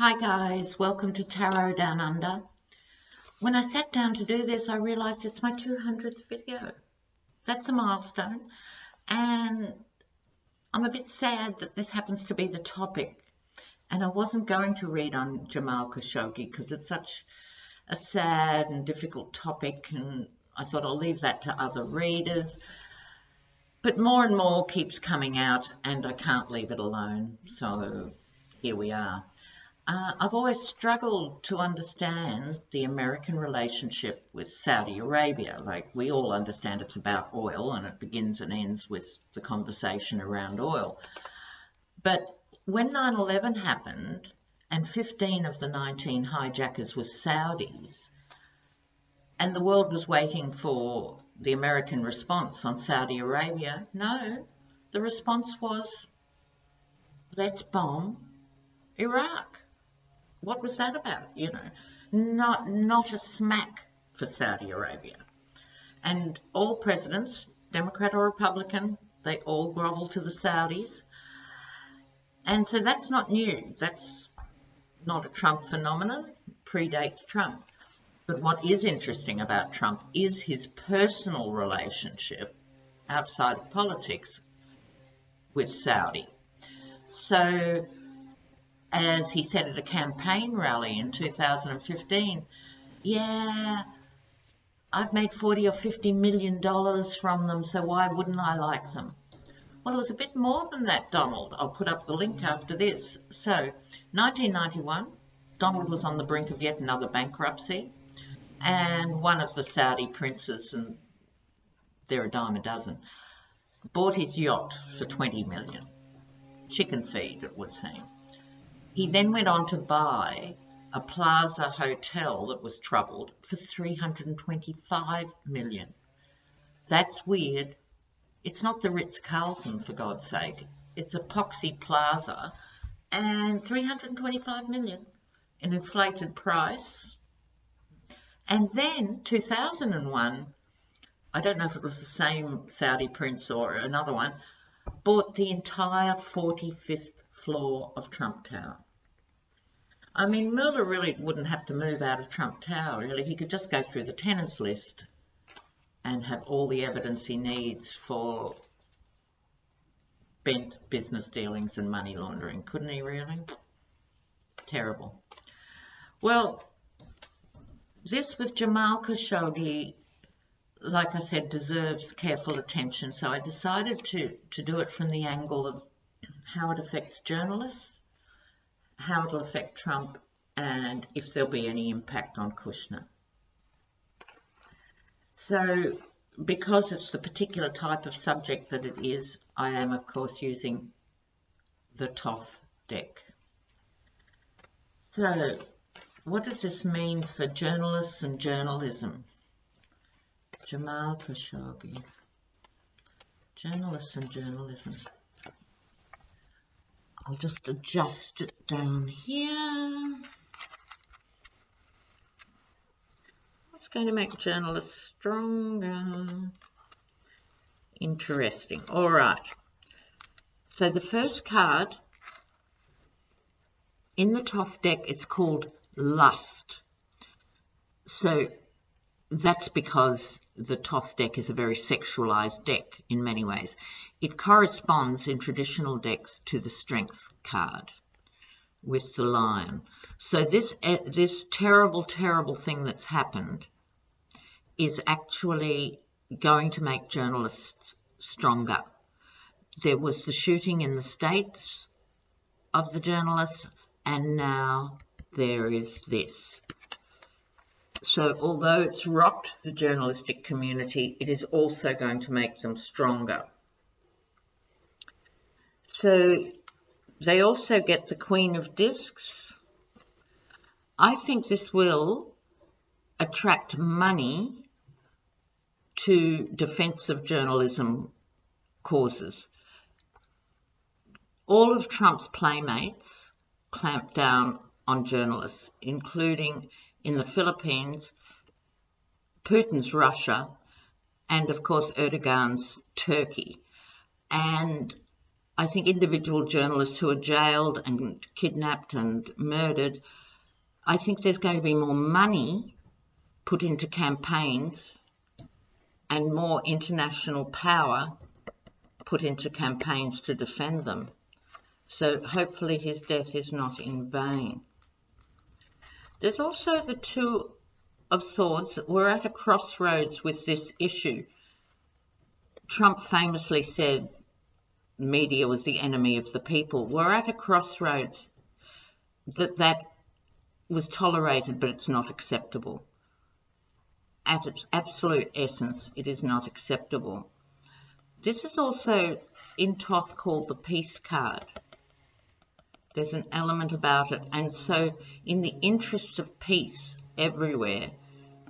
Hi guys, welcome to Tarot Down Under. When I sat down to do this, I realised it's my 200th video. That's a milestone, and I'm a bit sad that this happens to be the topic. And I wasn't going to read on Jamal Khashoggi because it's such a sad and difficult topic, and I thought I'll leave that to other readers. But more and more keeps coming out, and I can't leave it alone. So here we are. I've always struggled to understand the American relationship with Saudi Arabia. Like, we all understand it's about oil and it begins and ends with the conversation around oil. But when 9/11 happened and 15 of the 19 hijackers were Saudis, and the world was waiting for the American response on Saudi Arabia, no, the response was, let's bomb Iraq. What was that about? You know, not a smack for Saudi Arabia. And all presidents, Democrat or Republican, they all grovel to the Saudis. And so that's not new. That's not a Trump phenomenon, predates Trump. But what is interesting about Trump is his personal relationship outside of politics with Saudi. So, as he said at a campaign rally in 2015, yeah, I've made $40 or $50 million from them, so why wouldn't I like them? Well, it was a bit more than that, Donald. I'll put up the link after this. So, 1991, Donald was on the brink of yet another bankruptcy, and one of the Saudi princes, and they're a dime a dozen, bought his yacht for $20 million. Chicken feed, it would seem. He then went on to buy a Plaza hotel that was troubled for $325 million. That's weird. It's not the Ritz-Carlton, for God's sake. It's Epoxy Plaza, and $325 million, an inflated price. And then 2001, I don't know if it was the same Saudi prince or another one, bought the entire 45th floor of Trump Tower. I mean, Mueller really wouldn't have to move out of Trump Tower, really. He could just go through the tenants list and have all the evidence he needs for bent business dealings and money laundering. Couldn't he, really? Terrible. Well, this with Jamal Khashoggi, like I said, deserves careful attention. So I decided to do it from the angle of how it affects journalists, how it'll affect Trump, and if there'll be any impact on Kushner. So, because it's the particular type of subject that it is, I am, of course, using the Thoth deck. So, what does this mean for journalists and journalism? Jamal Khashoggi. Journalists and journalism. I'll just adjust it down here. What's going to make journalists stronger? Interesting. All right. So the first card in the Thoth deck, it's called Lust. So that's because the Thoth deck is a very sexualized deck in many ways. It corresponds in traditional decks to the Strength card with the lion. So this terrible, terrible thing that's happened is actually going to make journalists stronger. There was the shooting in the States of the journalists, and now there is this. So although it's rocked the journalistic community, it is also going to make them stronger. So they also get the Queen of Discs. I think this will attract money to defensive journalism causes. All of Trump's playmates clamped down on journalists, including in the Philippines, Putin's Russia, and of course Erdogan's Turkey. And I think individual journalists who are jailed and kidnapped and murdered, I think there's going to be more money put into campaigns and more international power put into campaigns to defend them. So hopefully his death is not in vain. There's also the Two of Swords. We're at a crossroads with this issue. Trump famously said media was the enemy of the people. We're at a crossroads that was tolerated, but it's not acceptable. At its absolute essence, it is not acceptable. This is also in Thoth called the peace card. There's an element about it. And so in the interest of peace everywhere,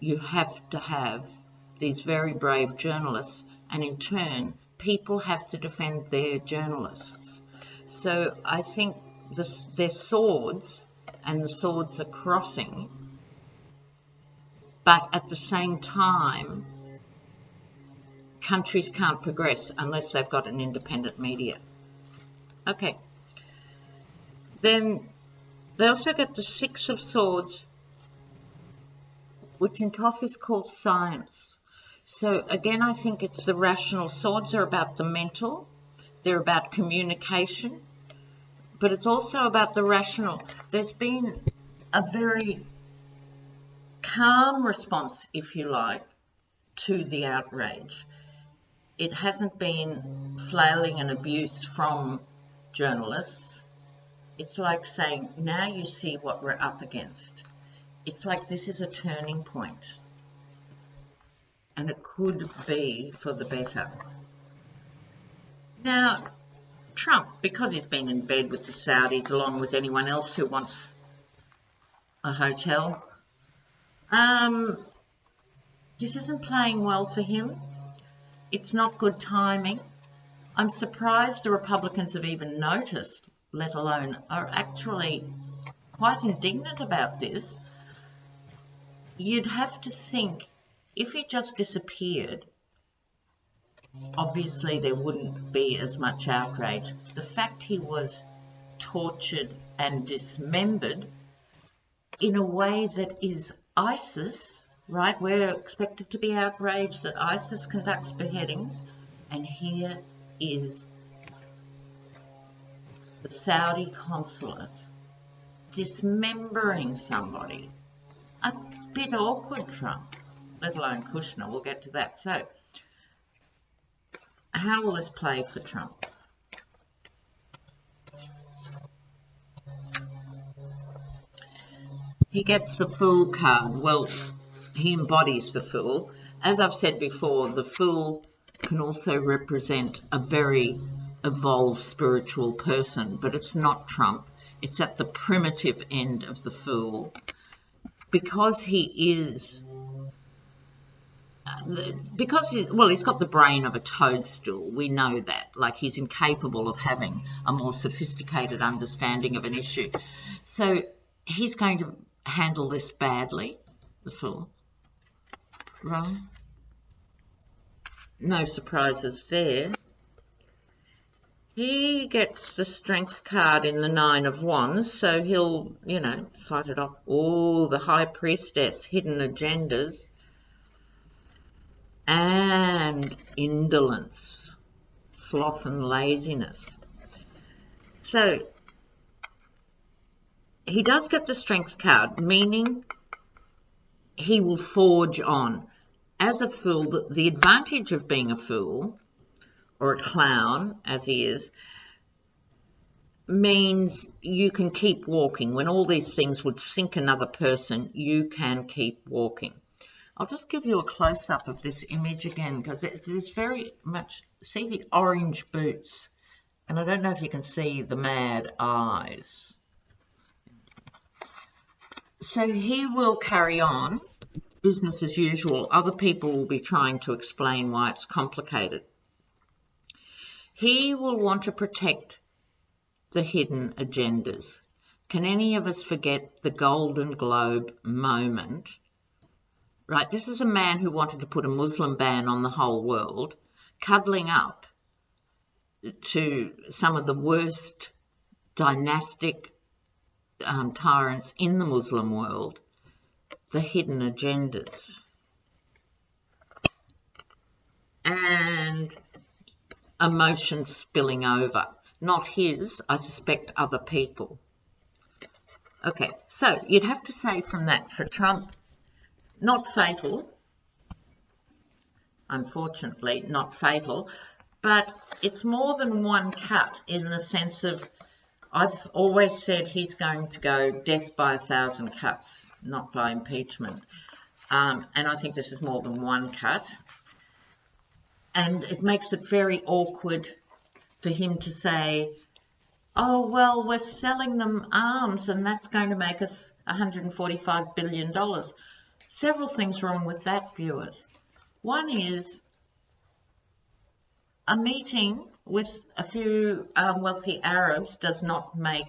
you have to have these very brave journalists, and in turn, people have to defend their journalists. So I think they're swords, and the swords are crossing, but at the same time, countries can't progress unless they've got an independent media. Okay. Then they also get the Six of Swords, which in Thoth is called science. So again, I think it's the rational. Swords are about the mental, they're about communication, but it's also about the rational. There's been a very calm response, if you like, to the outrage. It hasn't been flailing and abuse from journalists. It's like saying, now you see what we're up against. It's like this is a turning point, and it could be for the better. Now, Trump, because he's been in bed with the Saudis along with anyone else who wants a hotel, this isn't playing well for him. It's not good timing. I'm surprised the Republicans have even noticed, let alone are actually quite indignant about this. You'd have to think, if he just disappeared, obviously there wouldn't be as much outrage. The fact he was tortured and dismembered in a way that is ISIS, right? We're expected to be outraged that ISIS conducts beheadings, and here is the Saudi consulate dismembering somebody. A bit awkward, Trump, let alone Kushner. We'll get to that. So, how will this play for Trump? He gets the Fool card. Well, he embodies the Fool. As I've said before, the Fool can also represent a very evolved spiritual person, but it's not Trump. It's at the primitive end of the Fool. Because he is, he's got the brain of a toadstool. We know that. Like, he's incapable of having a more sophisticated understanding of an issue. So he's going to handle this badly, the Fool. Right? No surprises there. He gets the Strength card in the Nine of Wands, so he'll, fight it off. Oh, the High Priestess, hidden agendas, and indolence, sloth and laziness. So he does get the Strength card, meaning he will forge on. As a fool, the advantage of being a fool, or a clown, as he is, means you can keep walking. When all these things would sink another person, you can keep walking. I'll just give you a close-up of this image again, because it is very much, see the orange boots, and I don't know if you can see the mad eyes. So he will carry on, business as usual. Other people will be trying to explain why it's complicated. He will want to protect the hidden agendas. Can any of us forget the Golden Globe moment? Right, this is a man who wanted to put a Muslim ban on the whole world, cuddling up to some of the worst dynastic tyrants in the Muslim world, the hidden agendas. And emotions spilling over. Not his, I suspect other people. Okay, so you'd have to say from that, for Trump, not fatal, unfortunately, not fatal, but it's more than one cut in the sense of, I've always said he's going to go death by 1,000 cuts, not by impeachment. And I think this is more than one cut. And it makes it very awkward for him to say, oh, well, we're selling them arms and that's going to make us $145 billion. Several things wrong with that, viewers. One is a meeting with a few wealthy Arabs does not make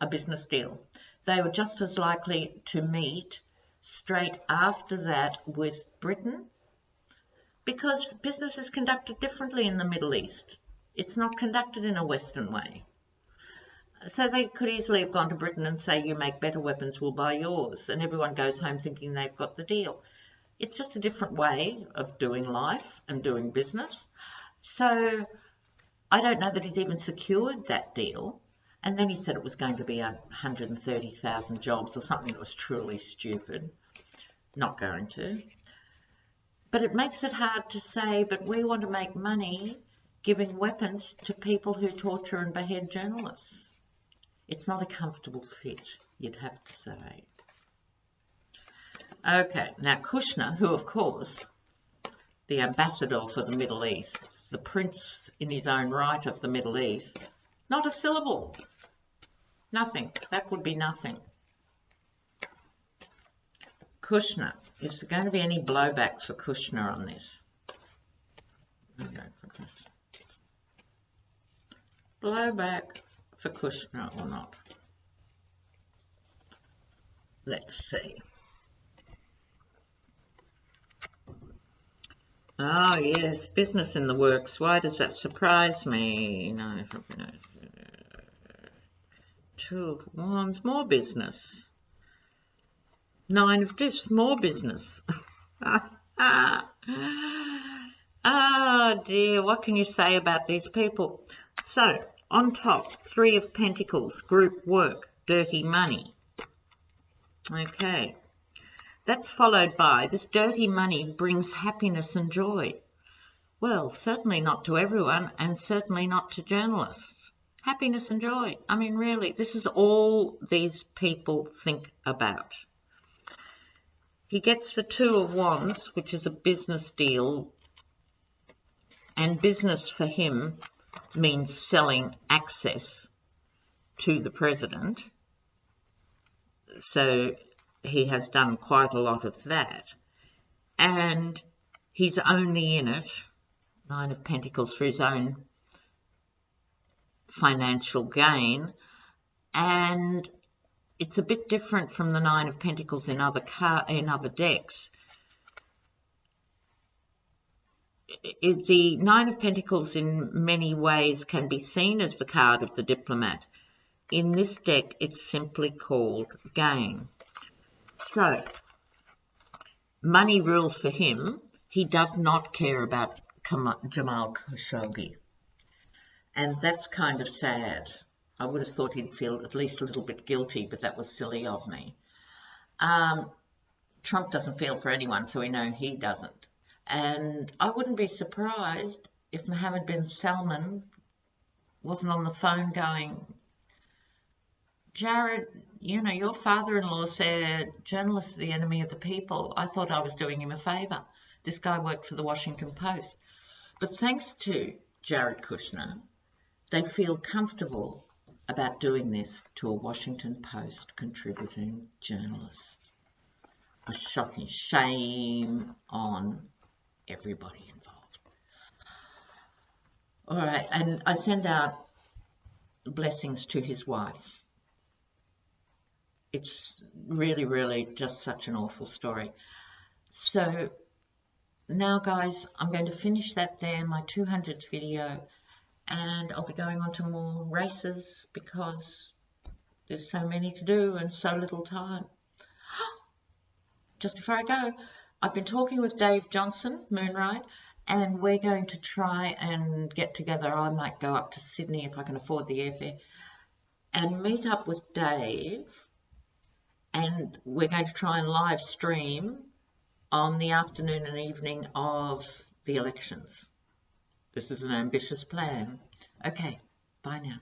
a business deal. They were just as likely to meet straight after that with Britain, because business is conducted differently in the Middle East. It's not conducted in a Western way. So they could easily have gone to Britain and say, you make better weapons, we'll buy yours. And everyone goes home thinking they've got the deal. It's just a different way of doing life and doing business. So I don't know that he's even secured that deal. And then he said it was going to be 130,000 jobs or something that was truly stupid. Not going to. But it makes it hard to say, but we want to make money giving weapons to people who torture and behead journalists. It's not a comfortable fit, you'd have to say. Okay, now Kushner, who of course, the ambassador for the Middle East, the prince in his own right of the Middle East, not a syllable. Nothing. That would be nothing. Kushner. Is there going to be any blowback for Kushner on this? Blowback for Kushner or not? Let's see. Oh yes, business in the works. Why does that surprise me? No, Two of Wands, more business. Nine of Discs, more business. Oh dear, what can you say about these people? So, on top, Three of Pentacles, group work, dirty money. Okay, that's followed by, this dirty money brings happiness and joy. Well, certainly not to everyone, and certainly not to journalists. Happiness and joy. I mean, really, this is all these people think about. He gets the Two of Wands, which is a business deal, and business for him means selling access to the president. So he has done quite a lot of that. And he's only in it, Nine of Pentacles, for his own financial gain. And it's a bit different from the Nine of Pentacles in other decks. The Nine of Pentacles in many ways can be seen as the card of the diplomat. In this deck, it's simply called gain. So, money rules for him. He does not care about Jamal Khashoggi. And that's kind of sad. I would have thought he'd feel at least a little bit guilty, but that was silly of me. Trump doesn't feel for anyone, so we know he doesn't. And I wouldn't be surprised if Mohammed bin Salman wasn't on the phone going, Jared, you know, your father-in-law said journalists are the enemy of the people. I thought I was doing him a favour. This guy worked for the Washington Post. But thanks to Jared Kushner, they feel comfortable about doing this to a Washington Post contributing journalist. A shocking shame on everybody involved. All right, and I send out blessings to his wife. It's really, really just such an awful story. So now, guys, I'm going to finish that there, my 200th video, and I'll be going on to more races because there's so many to do and so little time. Just before I go, I've been talking with Dave Johnson, Moonride, and we're going to try and get together. I might go up to Sydney if I can afford the airfare and meet up with Dave, and we're going to try and live stream on the afternoon and evening of the elections. This is an ambitious plan. Okay, bye now.